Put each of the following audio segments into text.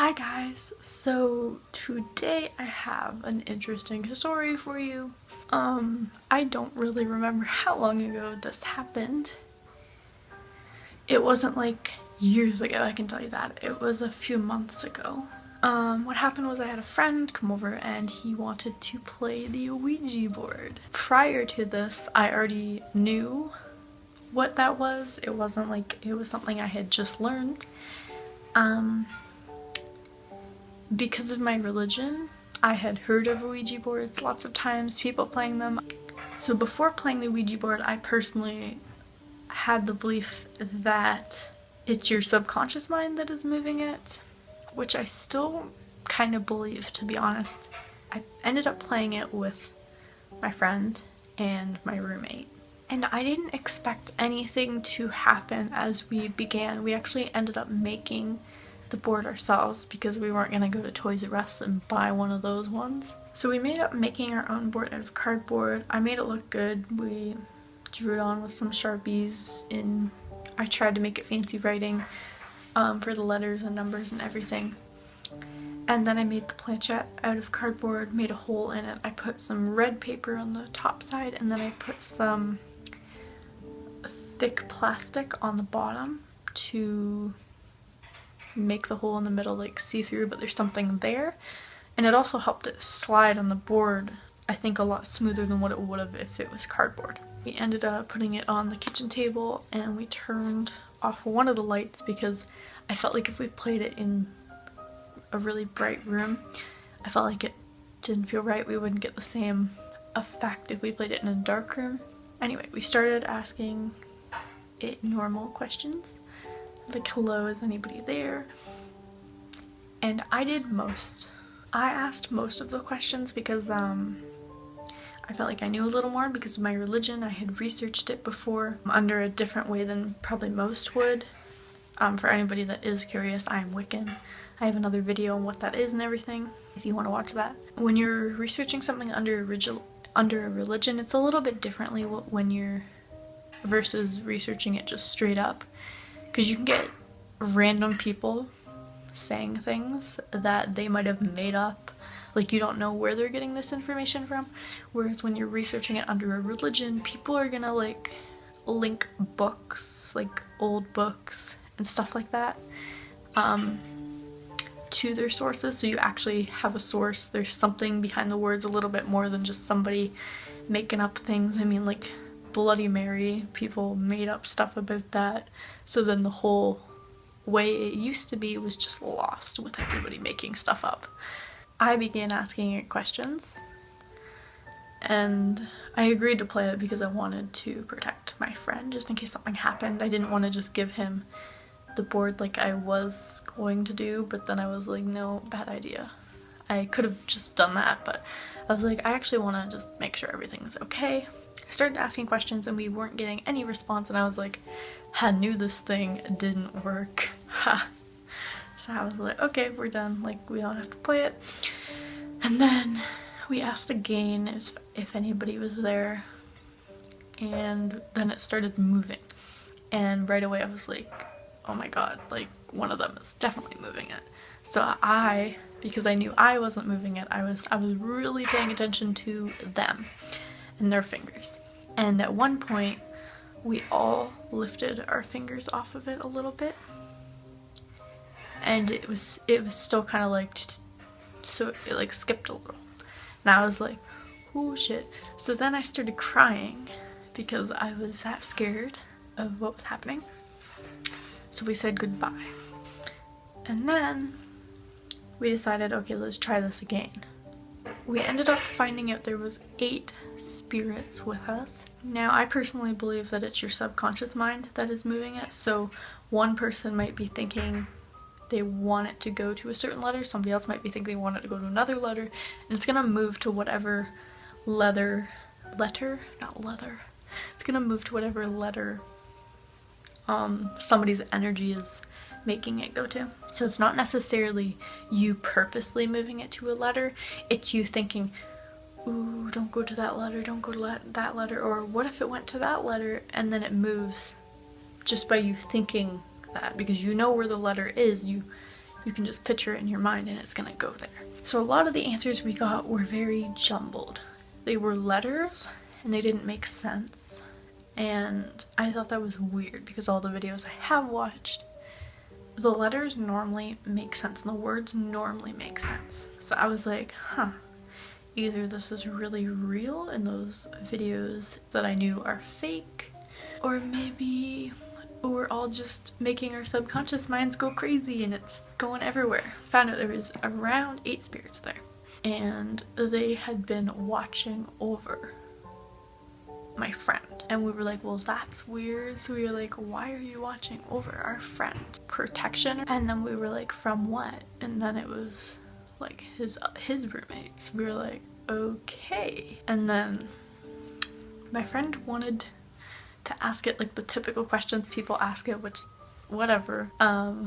Hi guys, so today I have an interesting story for you. I don't really remember how long ago this happened. It wasn't like years ago, I can tell you that. It was a few months ago. What happened was I had a friend come over and he wanted to play the Ouija board. Prior to this, I already knew what that was. It wasn't like it was something I had just learned. Because of my religion, I had heard of Ouija boards lots of times, people playing them. So before playing the Ouija board, I personally had the belief that it's your subconscious mind that is moving it, which I still kind of believe, to be honest. I ended up playing it with my friend and my roommate. And I didn't expect anything to happen as we began. We actually ended up making the board ourselves because we weren't gonna go to Toys R Us and buy one of those ones. So we made up making our own board out of cardboard. I made it look good. We drew it on with some Sharpies I tried to make it fancy writing for the letters and numbers and everything. And then I made the planchette out of cardboard, made a hole in it. I put some red paper on the top side and then I put some thick plastic on the bottom to make the hole in the middle like see-through, but there's something there. And it also helped it slide on the board, I think, a lot smoother than what it would have if it was cardboard. We ended up putting it on the kitchen table and we turned off one of the lights because I felt like if we played it in a really bright room, I felt like it didn't feel right. We wouldn't get the same effect if we played it in a dark room. Anyway, we started asking it normal questions. Like, hello, is anybody there? And I asked most of the questions because I felt like I knew a little more because of my religion. I had researched it before under a different way than probably most would. For anybody that is curious, I am Wiccan. I have another video on what that is and everything if you want to watch that. When you're researching something under a religion, it's a little bit differently when you're versus researching it just straight up. Because you can get random people saying things that they might have made up. Like, you don't know where they're getting this information from. Whereas when you're researching it under a religion, people are gonna like link books, like old books and stuff like that, to their sources. So you actually have a source. There's something behind the words a little bit more than just somebody making up things. I mean, like Bloody Mary, people made up stuff about that. So then the whole way it used to be was just lost with everybody making stuff up. I began asking it questions and I agreed to play it because I wanted to protect my friend just in case something happened. I didn't want to just give him the board like I was going to do, but then I was like, no, bad idea. I could have just done that, but I was like, I actually want to just make sure everything's okay. I started asking questions and we weren't getting any response, and I was like, I knew this thing didn't work. Ha. So I was like, okay, we're done. Like, we don't have to play it. And then we asked again if anybody was there, and then it started moving. And right away I was like, oh my god, like one of them is definitely moving it. So because I knew I wasn't moving it, I was really paying attention to them and their fingers. And at one point we all lifted our fingers off of it a little bit, and it was still kind of like, so it like skipped a little, and I was like, oh shit. So then I started crying because I was that scared of what was happening. So we said goodbye, and then we decided, okay, let's try this again. We ended up finding out there was 8 spirits with us. Now, I personally believe that it's your subconscious mind that is moving it. So one person might be thinking they want it to go to a certain letter, somebody else might be thinking they want it to go to another letter, and it's gonna move to whatever letter somebody's energy is making it go to. So it's not necessarily you purposely moving it to a letter, it's you thinking, ooh, don't go to that letter, don't go to that letter, or what if it went to that letter, and then it moves just by you thinking that, because you know where the letter is. You can just picture it in your mind and it's gonna go there. So a lot of the answers we got were very jumbled. They were letters and they didn't make sense. And I thought that was weird because all the videos I have watched, the letters normally make sense and the words normally make sense. So I was like, huh, either this is really real and those videos that I knew are fake, or maybe we're all just making our subconscious minds go crazy and it's going everywhere. Found out there was around 8 spirits there, and they had been watching over my friend. And we were like, well, that's weird. So we were like, why are you watching over our friend? Protection? And then we were like, from what? And then it was like his roommates. We were like, okay. And then my friend wanted to ask it like the typical questions people ask it, which whatever.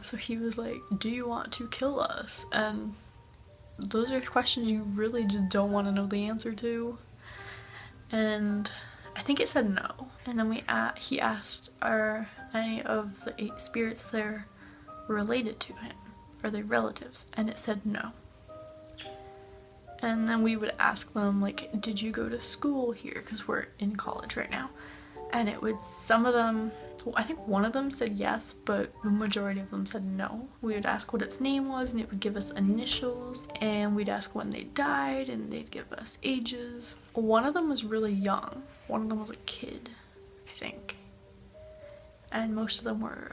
So he was like, do you want to kill us? And those are questions you really just don't want to know the answer to. And I think it said no. And then he asked, are any of the 8 spirits there related to him? Are they relatives? And it said no. And then we would ask them, like, did you go to school here? Because we're in college right now. And it would, some of them, well, I think one of them said yes, but the majority of them said no. We would ask what its name was and it would give us initials, and we'd ask when they died and they'd give us ages. One of them was really young. One of them was a kid, I think. And most of them were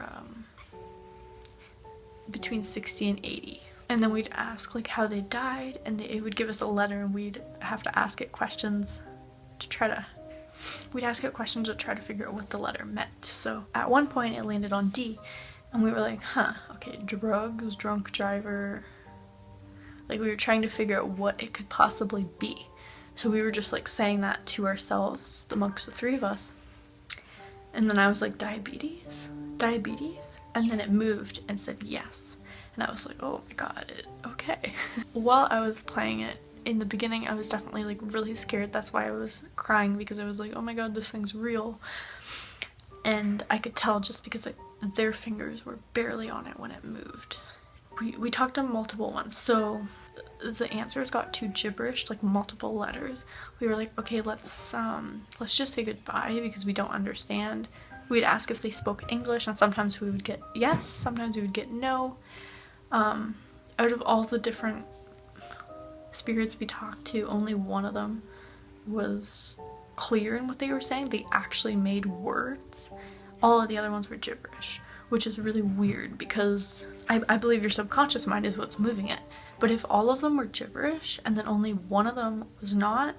between 60 and 80. And then we'd ask like how they died, and it would give us a letter and we'd have to ask it questions to try to figure out what the letter meant. So at one point it landed on D, and we were like, huh, okay, drugs, drunk driver. Like, we were trying to figure out what it could possibly be. So we were just like saying that to ourselves amongst the 3 of us. And then I was like, diabetes? And then it moved and said yes. And I was like, oh my god, okay. While I was playing it, in the beginning I was definitely like really scared. That's why I was crying, because I was like, oh my god, this thing's real. And I could tell just because their fingers were barely on it when it moved. We talked to multiple ones, so the answers got too gibberish, like multiple letters. We were like, okay, let's just say goodbye because we don't understand. We'd ask if they spoke English, and sometimes we would get yes, sometimes we would get no. Out of all the different spirits we talked to, only one of them was clear in what they were saying. They actually made words. All of the other ones were gibberish, which is really weird because I believe your subconscious mind is what's moving it. But if all of them were gibberish and then only one of them was not,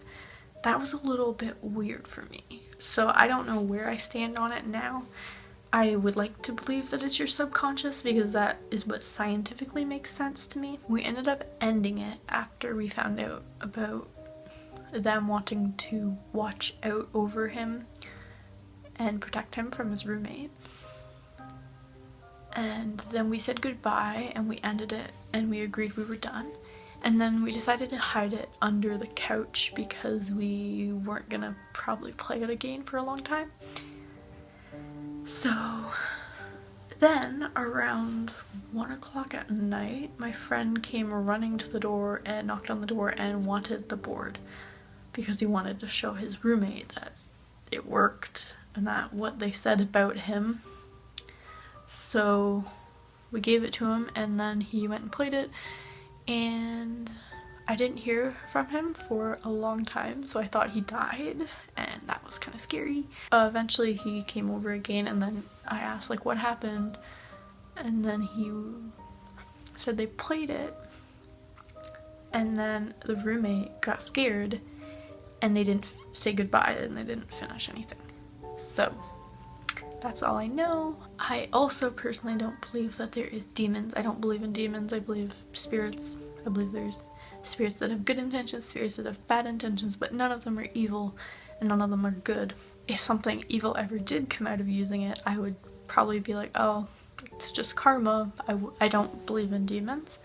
that was a little bit weird for me. So I don't know where I stand on it now. I would like to believe that it's your subconscious because that is what scientifically makes sense to me. We ended up ending it after we found out about them wanting to watch out over him and protect him from his roommate. And then we said goodbye and we ended it and we agreed we were done. And then we decided to hide it under the couch because we weren't gonna probably play it again for a long time. So then around 1 o'clock at night, my friend came running to the door and knocked on the door and wanted the board because he wanted to show his roommate that it worked and that what they said about him. So we gave it to him and then he went and played it, and I didn't hear from him for a long time, so I thought he died, and that was kind of scary. Eventually he came over again, and then I asked like what happened, and then he said they played it, and then the roommate got scared and they didn't say goodbye and they didn't finish anything. So that's all I know. I also personally don't believe that there is demons. I don't believe in demons. I believe spirits. I believe there's spirits that have good intentions, spirits that have bad intentions, but none of them are evil and none of them are good. If something evil ever did come out of using it, I would probably be like, oh, it's just karma. I don't believe in demons.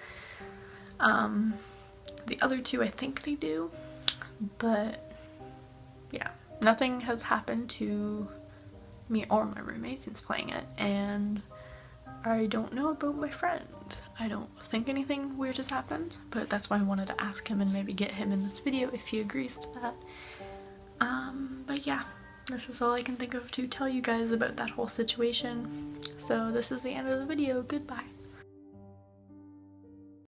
The other 2, I think they do, but yeah, nothing has happened to me or my roommate since playing it, and I don't know about my friend. point, I don't think anything weird has happened, but that's why I wanted to ask him and maybe get him in this video if he agrees to that. But yeah, this is all I can think of to tell you guys about that whole situation. So this is the end of the video. Goodbye.